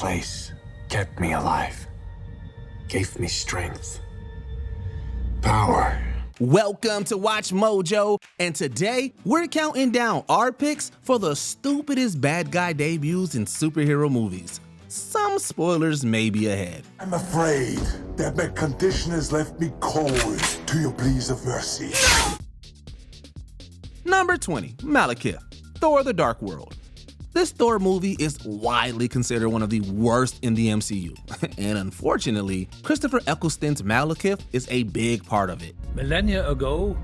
place kept me alive, gave me strength, power. Welcome to Watch Mojo, and today we're counting down our picks for the stupidest bad guy debuts in superhero movies. Some spoilers may be ahead. I'm afraid that my condition has left me cold to your pleas of mercy. Number 20, Malakith, Thor: The Dark World. This Thor movie is widely considered one of the worst in the MCU, and unfortunately, Christopher Eccleston's Malakith is a big part of it. Millennia ago,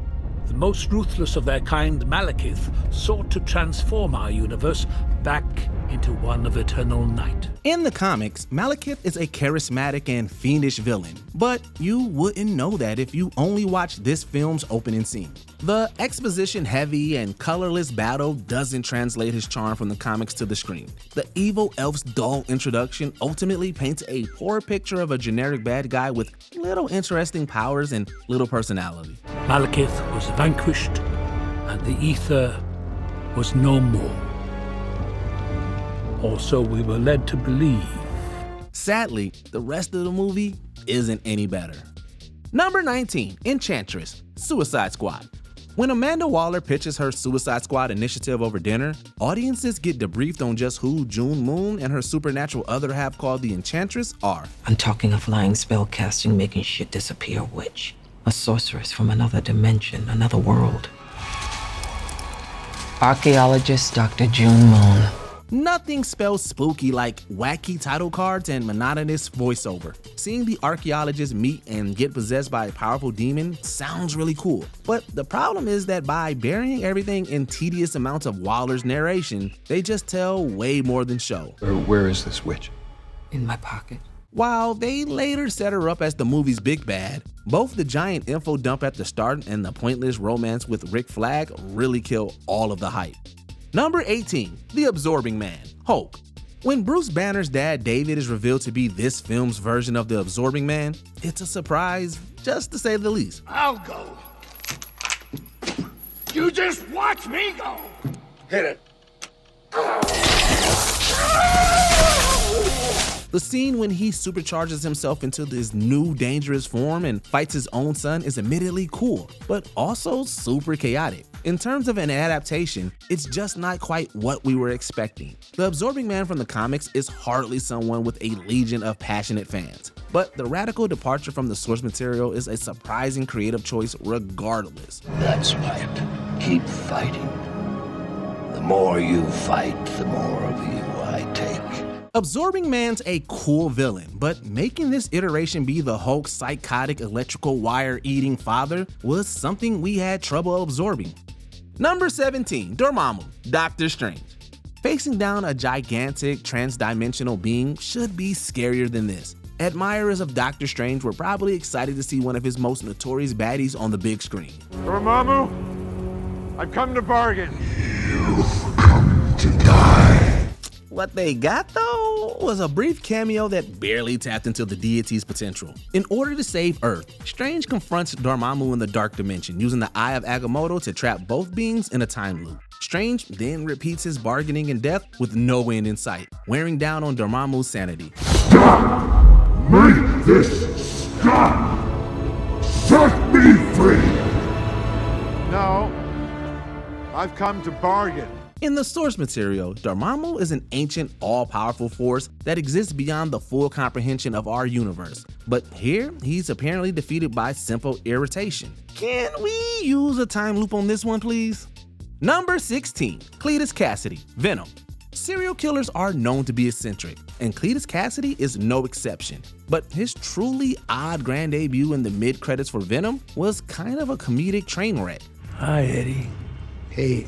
the most ruthless of their kind, Malakith, sought to transform our universe back into one of eternal night. In the comics, Malakith is a charismatic and fiendish villain, but you wouldn't know that if you only watched this film's opening scene. The exposition-heavy and colorless battle doesn't translate his charm from the comics to the screen. The evil elf's dull introduction ultimately paints a poor picture of a generic bad guy with little interesting powers and little personality. Malakith was vanquished, and the ether was no more. Or so we were led to believe. Sadly, the rest of the movie isn't any better. Number 19, Enchantress, Suicide Squad. When Amanda Waller pitches her Suicide Squad initiative over dinner, audiences get debriefed on just who June Moon and her supernatural other half called the Enchantress are. I'm talking a flying spell casting, making shit disappear witch. A sorceress from another dimension, another world. Archaeologist Dr. June Moon. Nothing spells spooky like wacky title cards and monotonous voiceover. Seeing the archaeologists meet and get possessed by a powerful demon sounds really cool. But the problem is that by burying everything in tedious amounts of Waller's narration, they just tell way more than show. Where is this witch? In my pocket. While they later set her up as the movie's big bad, both the giant info dump at the start and the pointless romance with Rick Flag really kill all of the hype. Number 18, The Absorbing Man, Hulk. When Bruce Banner's dad David is revealed to be this film's version of the Absorbing Man, it's a surprise, just to say the least. I'll go. You just watch me go. Hit it. The scene when he supercharges himself into this new dangerous form and fights his own son is admittedly cool, but also super chaotic. In terms of an adaptation, it's just not quite what we were expecting. The Absorbing Man from the comics is hardly someone with a legion of passionate fans, but the radical departure from the source material is a surprising creative choice regardless. That's right. Keep fighting. The more you fight, the more of you I take. Absorbing Man's a cool villain, but making this iteration be the Hulk's psychotic electrical wire-eating father was something we had trouble absorbing. Number 17, Dormammu, Doctor Strange. Facing down a gigantic trans-dimensional being should be scarier than this. Admirers of Doctor Strange were probably excited to see one of his most notorious baddies on the big screen. Dormammu, I've come to bargain. You've come to die. What they got though was a brief cameo that barely tapped into the deity's potential. In order to save Earth, Strange confronts Dormammu in the Dark Dimension, using the Eye of Agamotto to trap both beings in a time loop. Strange then repeats his bargaining in death with no end in sight, wearing down on Dormammu's sanity. Stop! Make this stop! Set me free! No, I've come to bargain. In the source material, Dormammu is an ancient, all-powerful force that exists beyond the full comprehension of our universe. But here, he's apparently defeated by simple irritation. Can we use a time loop on this one, please? Number 16, Cletus Cassidy, Venom. Serial killers are known to be eccentric, and Cletus Cassidy is no exception. But his truly odd grand debut in the mid-credits for Venom was kind of a comedic train wreck. Hi, Eddie. Hey.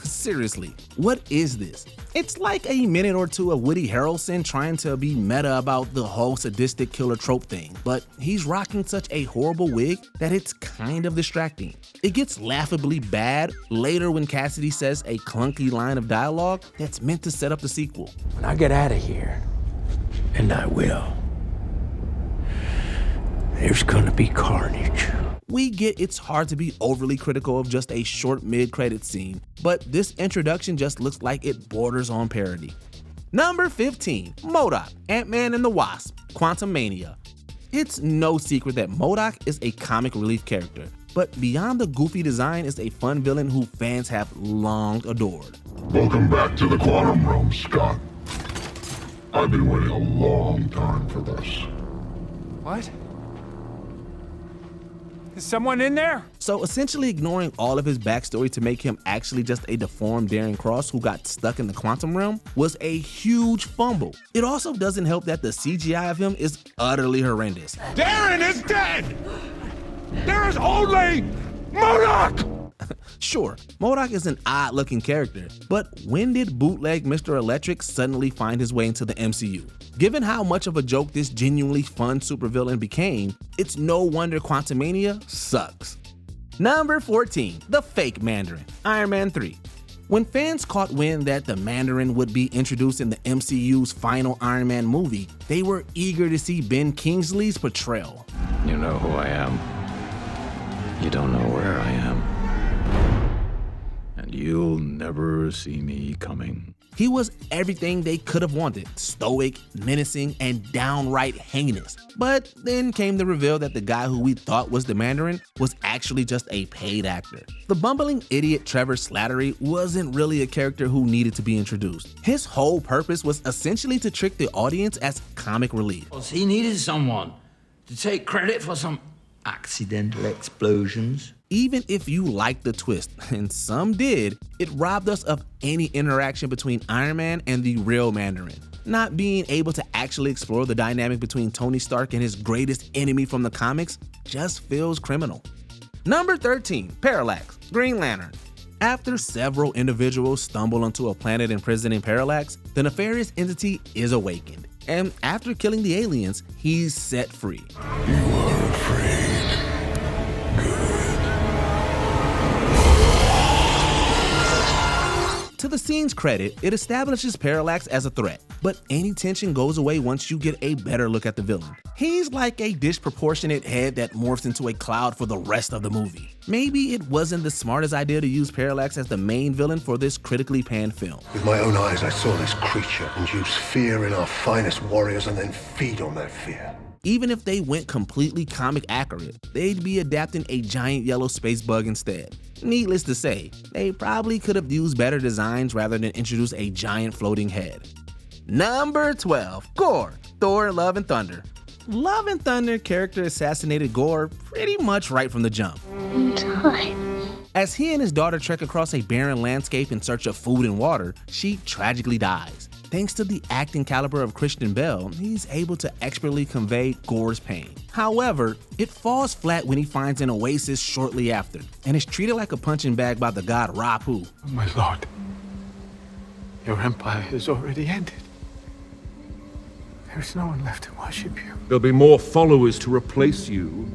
Seriously, what is this? It's like a minute or two of Woody Harrelson trying to be meta about the whole sadistic killer trope thing, but he's rocking such a horrible wig that it's kind of distracting. It gets laughably bad later when Cassidy says a clunky line of dialogue that's meant to set up the sequel. When I get out of here, and I will, there's gonna be carnage. We get it's hard to be overly critical of just a short mid-credit scene, but this introduction just looks like it borders on parody. Number 15, Modok, Ant-Man and the Wasp, Quantumania. It's no secret that Modok is a comic relief character, but beyond the goofy design is a fun villain who fans have long adored. Welcome back to the quantum realm, Scott. I've been waiting a long time for this. What? Is someone in there? So essentially ignoring all of his backstory to make him actually just a deformed Darren Cross who got stuck in the quantum realm was a huge fumble. It also doesn't help that the CGI of him is utterly horrendous. Darren is dead! There is only Modok! Sure, Modok is an odd-looking character, but when did bootleg Mr. Electric suddenly find his way into the MCU? Given how much of a joke this genuinely fun supervillain became, it's no wonder Quantumania sucks. Number 14, the Fake Mandarin, Iron Man 3. When fans caught wind that the Mandarin would be introduced in the MCU's final Iron Man movie, they were eager to see Ben Kingsley's portrayal. You know who I am. You don't know where I am. And you'll never see me coming. He was everything they could have wanted, stoic, menacing, and downright heinous. But then came the reveal that the guy who we thought was the Mandarin was actually just a paid actor. The bumbling idiot Trevor Slattery wasn't really a character who needed to be introduced. His whole purpose was essentially to trick the audience as comic relief. He needed someone to take credit for some accidental explosions. Even if you liked the twist, and some did, it robbed us of any interaction between Iron Man and the real Mandarin. Not being able to actually explore the dynamic between Tony Stark and his greatest enemy from the comics just feels criminal. Number 13, Parallax, Green Lantern. After several individuals stumble onto a planet imprisoned in Parallax, the nefarious entity is awakened. And after killing the aliens, he's set free. You are afraid. To the scene's credit, it establishes Parallax as a threat, but any tension goes away once you get a better look at the villain. He's like a disproportionate head that morphs into a cloud for the rest of the movie. Maybe it wasn't the smartest idea to use Parallax as the main villain for this critically panned film. With my own eyes, I saw this creature induce fear in our finest warriors and then feed on that fear. Even if they went completely comic accurate, they'd be adapting a giant yellow space bug instead. Needless to say, they probably could have used better designs rather than introduce a giant floating head. Number 12, Gore, Thor, Love and Thunder. Love and Thunder character assassinated Gore pretty much right from the jump. As he and his daughter trek across a barren landscape in search of food and water, she tragically dies. Thanks to the acting caliber of Christian Bale, he's able to expertly convey Gore's pain. However, it falls flat when he finds an oasis shortly after, and is treated like a punching bag by the god Rapu. Oh my lord, your empire is already ended. There's no one left to worship you. There'll be more followers to replace you.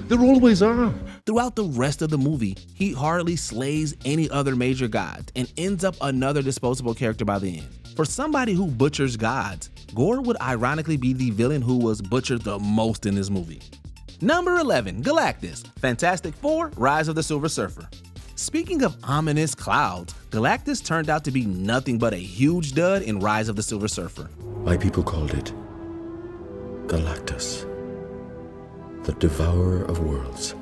There always are. Throughout the rest of the movie, he hardly slays any other major gods and ends up another disposable character by the end. For somebody who butchers gods, Gore would ironically be the villain who was butchered the most in this movie. Number 11, Galactus, Fantastic Four, Rise of the Silver Surfer. Speaking of ominous clouds, Galactus turned out to be nothing but a huge dud in Rise of the Silver Surfer. My people called it Galactus, the devourer of worlds.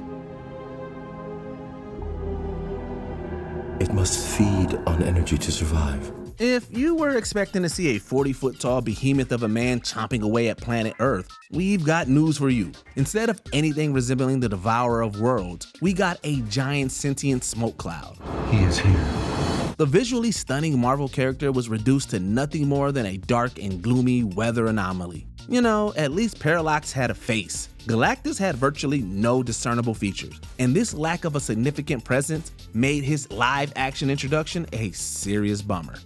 It must feed on energy to survive. If you were expecting to see a 40-foot tall behemoth of a man chomping away at planet Earth, we've got news for you. Instead of anything resembling the devourer of worlds, we got a giant sentient smoke cloud. He is here. The visually stunning Marvel character was reduced to nothing more than a dark and gloomy weather anomaly. You know, at least Parallax had a face. Galactus had virtually no discernible features, and this lack of a significant presence made his live-action introduction a serious bummer.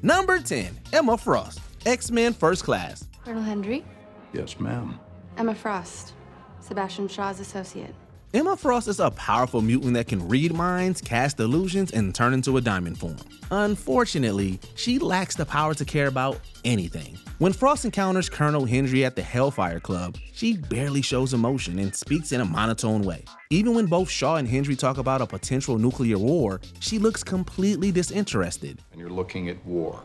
Number 10, Emma Frost, X-Men First Class. Colonel Hendry? Yes, ma'am. Emma Frost, Sebastian Shaw's associate. Emma Frost is a powerful mutant that can read minds, cast illusions, and turn into a diamond form. Unfortunately, she lacks the power to care about anything. When Frost encounters Colonel Hendry at the Hellfire Club, she barely shows emotion and speaks in a monotone way. Even when both Shaw and Hendry talk about a potential nuclear war, she looks completely disinterested. And you're looking at war.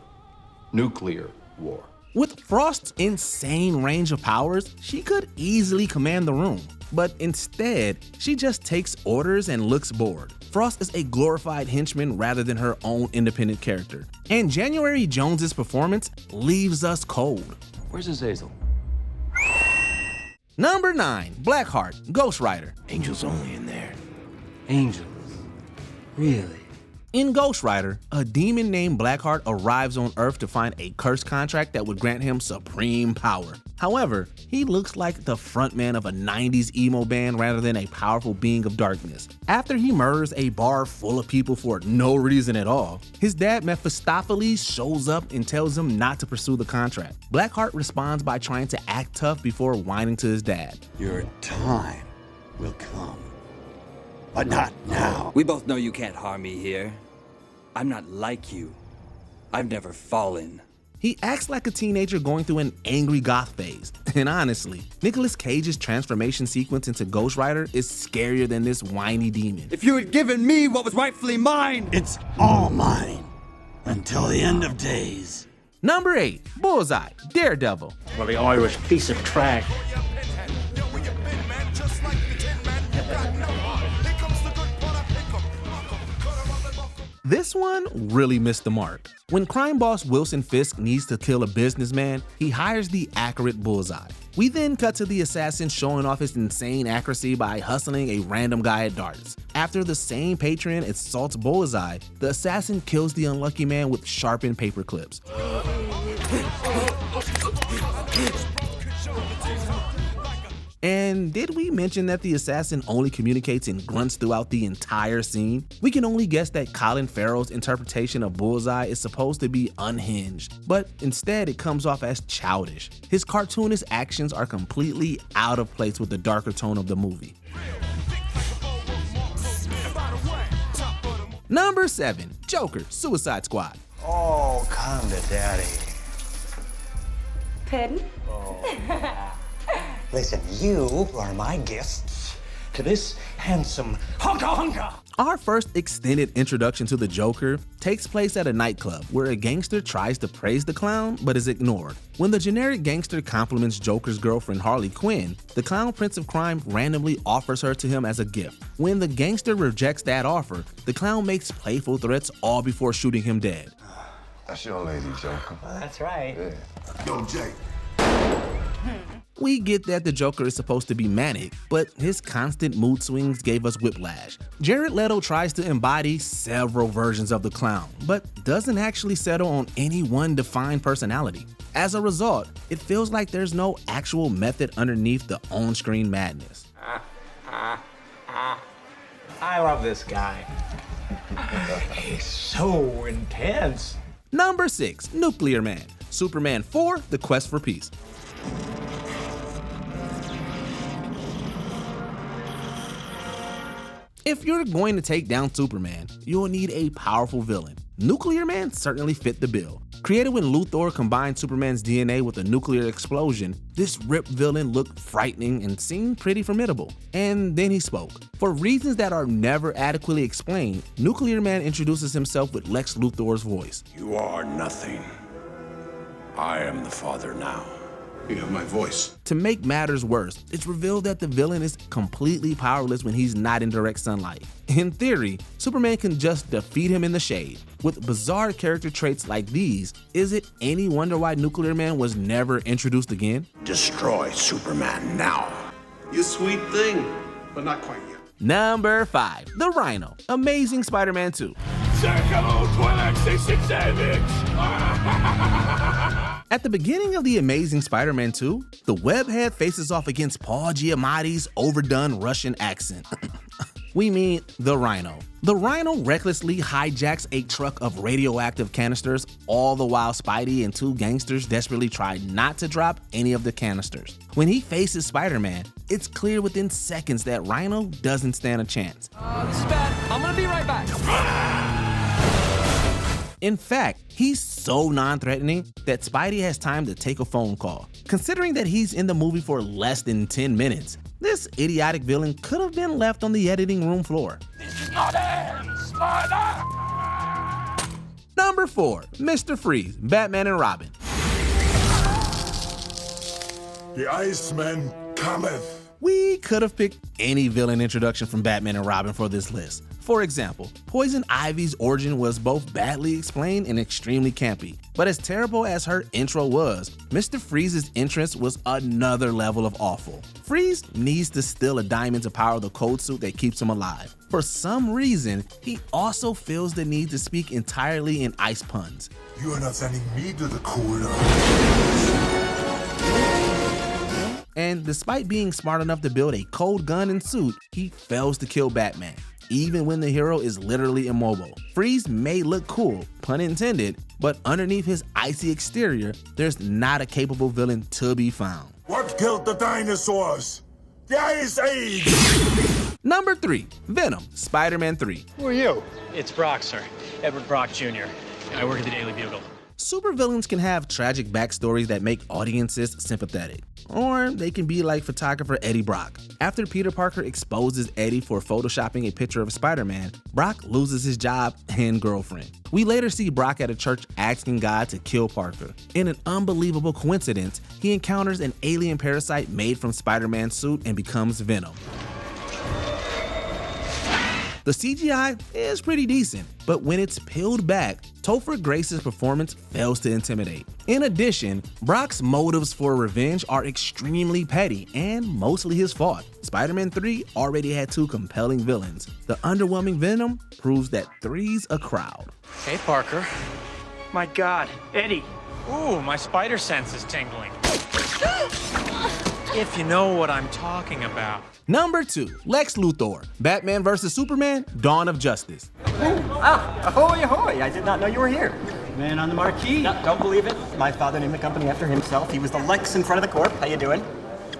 Nuclear war. With Frost's insane range of powers, she could easily command the room. But instead, she just takes orders and looks bored. Frost is a glorified henchman rather than her own independent character. And January Jones's performance leaves us cold. Where's Azazel? Number 9, Blackheart, Ghost Rider. Angels only in there. Angels? Really? In Ghost Rider, a demon named Blackheart arrives on Earth to find a cursed contract that would grant him supreme power. However, he looks like the frontman of a 90s emo band rather than a powerful being of darkness. After he murders a bar full of people for no reason at all, his dad Mephistopheles shows up and tells him not to pursue the contract. Blackheart responds by trying to act tough before whining to his dad. Your time will come. But not now. We both know you can't harm me here. I'm not like you. I've never fallen. He acts like a teenager going through an angry goth phase. And honestly, Nicolas Cage's transformation sequence into Ghost Rider is scarier than this whiny demon. If you had given me what was rightfully mine! It's all mine. Until the end of days. Number 8, Bullseye, Daredevil. Well, the Irish piece of trash. This one really missed the mark. When crime boss Wilson Fisk needs to kill a businessman, he hires the accurate Bullseye. We then cut to the assassin showing off his insane accuracy by hustling a random guy at darts. After the same patron assaults Bullseye, the assassin kills the unlucky man with sharpened paper clips. And did we mention that the assassin only communicates in grunts throughout the entire scene? We can only guess that Colin Farrell's interpretation of Bullseye is supposed to be unhinged, but instead it comes off as childish. His cartoonish actions are completely out of place with the darker tone of the movie. Number 7, Joker, Suicide Squad. Oh, kinda, Daddy. Pardon? Oh. Listen, you are my guests to this handsome hunka. Our first extended introduction to the Joker takes place at a nightclub where a gangster tries to praise the clown but is ignored. When the generic gangster compliments Joker's girlfriend Harley Quinn, the clown prince of crime randomly offers her to him as a gift. When the gangster rejects that offer, the clown makes playful threats all before shooting him dead. That's your lady, Joker. Well, that's right. Yeah. Yo, Jake. We get that the Joker is supposed to be manic, but his constant mood swings gave us whiplash. Jared Leto tries to embody several versions of the clown, but doesn't actually settle on any one defined personality. As a result, it feels like there's no actual method underneath the on-screen madness. I love this guy. He's so intense. Number 6, Nuclear Man, Superman 4, The Quest for Peace. If you're going to take down Superman, you'll need a powerful villain. Nuclear Man certainly fit the bill. Created when Luthor combined Superman's DNA with a nuclear explosion, this ripped villain looked frightening and seemed pretty formidable. And then he spoke. For reasons that are never adequately explained, Nuclear Man introduces himself with Lex Luthor's voice. You are nothing. I am the father now. You have my voice. To make matters worse, it's revealed that the villain is completely powerless when he's not in direct sunlight. In theory, Superman can just defeat him in the shade. With bizarre character traits like these, is it any wonder why Nuclear Man was never introduced again? Destroy Superman now. You sweet thing, but not quite yet. Number 5, The Rhino, Amazing Spider-Man 2. At the beginning of The Amazing Spider-Man 2, the Webhead faces off against Paul Giamatti's overdone Russian accent. We mean the Rhino. The Rhino recklessly hijacks a truck of radioactive canisters, all the while Spidey and 2 gangsters desperately try not to drop any of the canisters. When he faces Spider-Man, it's clear within seconds that Rhino doesn't stand a chance. This is bad. I'm gonna be right back. In fact, he's so non-threatening that Spidey has time to take a phone call. Considering that he's in the movie for less than 10 minutes, this idiotic villain could have been left on the editing room floor. Number 4, Mr. Freeze, Batman and Robin. The Iceman cometh. We could have picked any villain introduction from Batman and Robin for this list. For example, Poison Ivy's origin was both badly explained and extremely campy. But as terrible as her intro was, Mr. Freeze's entrance was another level of awful. Freeze needs to steal a diamond to power the cold suit that keeps him alive. For some reason, he also feels the need to speak entirely in ice puns. You are not sending me to the cooler. And despite being smart enough to build a cold gun and suit, he fails to kill Batman, even when the hero is literally immobile. Freeze may look cool, pun intended, but underneath his icy exterior, there's not a capable villain to be found. What killed the dinosaurs? The Ice Age! Number 3, Venom, Spider-Man 3. Who are you? It's Brock, sir. Edward Brock Jr. I work at the Daily Bugle. Supervillains can have tragic backstories that make audiences sympathetic. Or they can be like photographer Eddie Brock. After Peter Parker exposes Eddie for photoshopping a picture of Spider-Man, Brock loses his job and girlfriend. We later see Brock at a church asking God to kill Parker. In an unbelievable coincidence, he encounters an alien parasite made from Spider-Man's suit and becomes Venom. The CGI is pretty decent, but when it's peeled back, Topher Grace's performance fails to intimidate. In addition, Brock's motives for revenge are extremely petty and mostly his fault. Spider-Man 3 already had 2 compelling villains. The underwhelming Venom proves that 3's a crowd. Hey, Parker. My God, Eddie. Ooh, my spider sense is tingling. If you know what I'm talking about. Number 2, Lex Luthor, Batman vs. Superman, Dawn of Justice. Ahoy, ahoy, I did not know you were here. Man on the marquee. No, don't believe it. My father named the company after himself. He was the Lex in front of the corp. How you doing?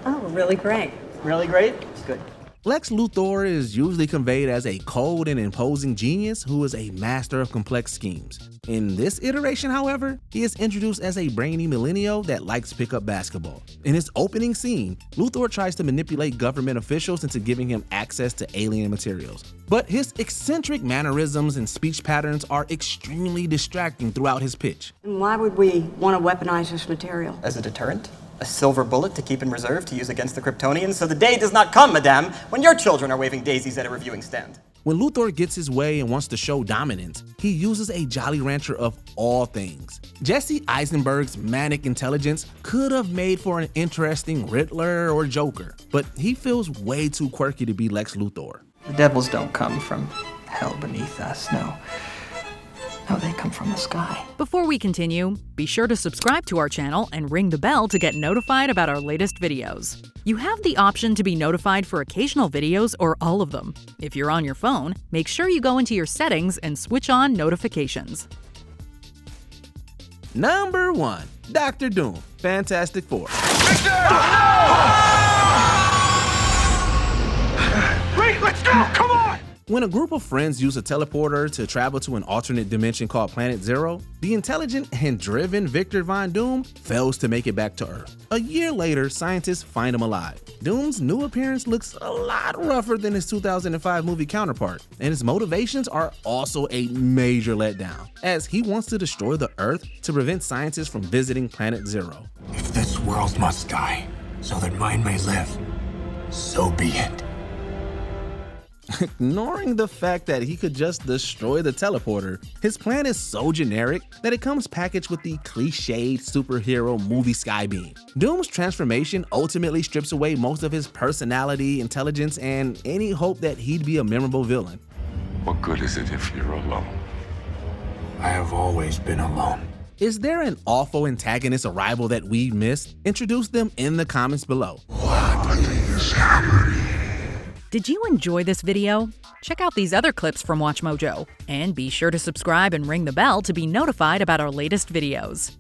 Oh, really great. Really great? Good. Lex Luthor is usually conveyed as a cold and imposing genius who is a master of complex schemes. In this iteration, however, he is introduced as a brainy millennial that likes to pick up basketball. In his opening scene, Luthor tries to manipulate government officials into giving him access to alien materials. But his eccentric mannerisms and speech patterns are extremely distracting throughout his pitch. And why would we want to weaponize this material? As a deterrent? A silver bullet to keep in reserve to use against the Kryptonians, so the day does not come, madame, when your children are waving daisies at a reviewing stand. When Luthor gets his way and wants to show dominance, he uses a Jolly Rancher of all things. Jesse Eisenberg's manic intelligence could have made for an interesting Riddler or Joker, but he feels way too quirky to be Lex Luthor. The devils don't come from hell beneath us, no. No, they come from the sky. Before we continue, be sure to subscribe to our channel and ring the bell to get notified about our latest videos. You have the option to be notified for occasional videos or all of them. If you're on your phone, make sure you go into your settings and switch on notifications. Number 1, Dr. Doom, Fantastic Four. Wait, let's go! Come on! When a group of friends use a teleporter to travel to an alternate dimension called Planet Zero, the intelligent and driven Victor Von Doom fails to make it back to Earth. A year later, scientists find him alive. Doom's new appearance looks a lot rougher than his 2005 movie counterpart, and his motivations are also a major letdown, as he wants to destroy the Earth to prevent scientists from visiting Planet Zero. If this world must die, so that mine may live, so be it. Ignoring the fact that he could just destroy the teleporter, his plan is so generic that it comes packaged with the cliched superhero movie skybeam. Doom's transformation ultimately strips away most of his personality, intelligence, and any hope that he'd be a memorable villain. What good is it if you're alone? I have always been alone. Is there an awful antagonist arrival that we missed? Introduce them in the comments below. What is happening? Did you enjoy this video? Check out these other clips from WatchMojo, and be sure to subscribe and ring the bell to be notified about our latest videos.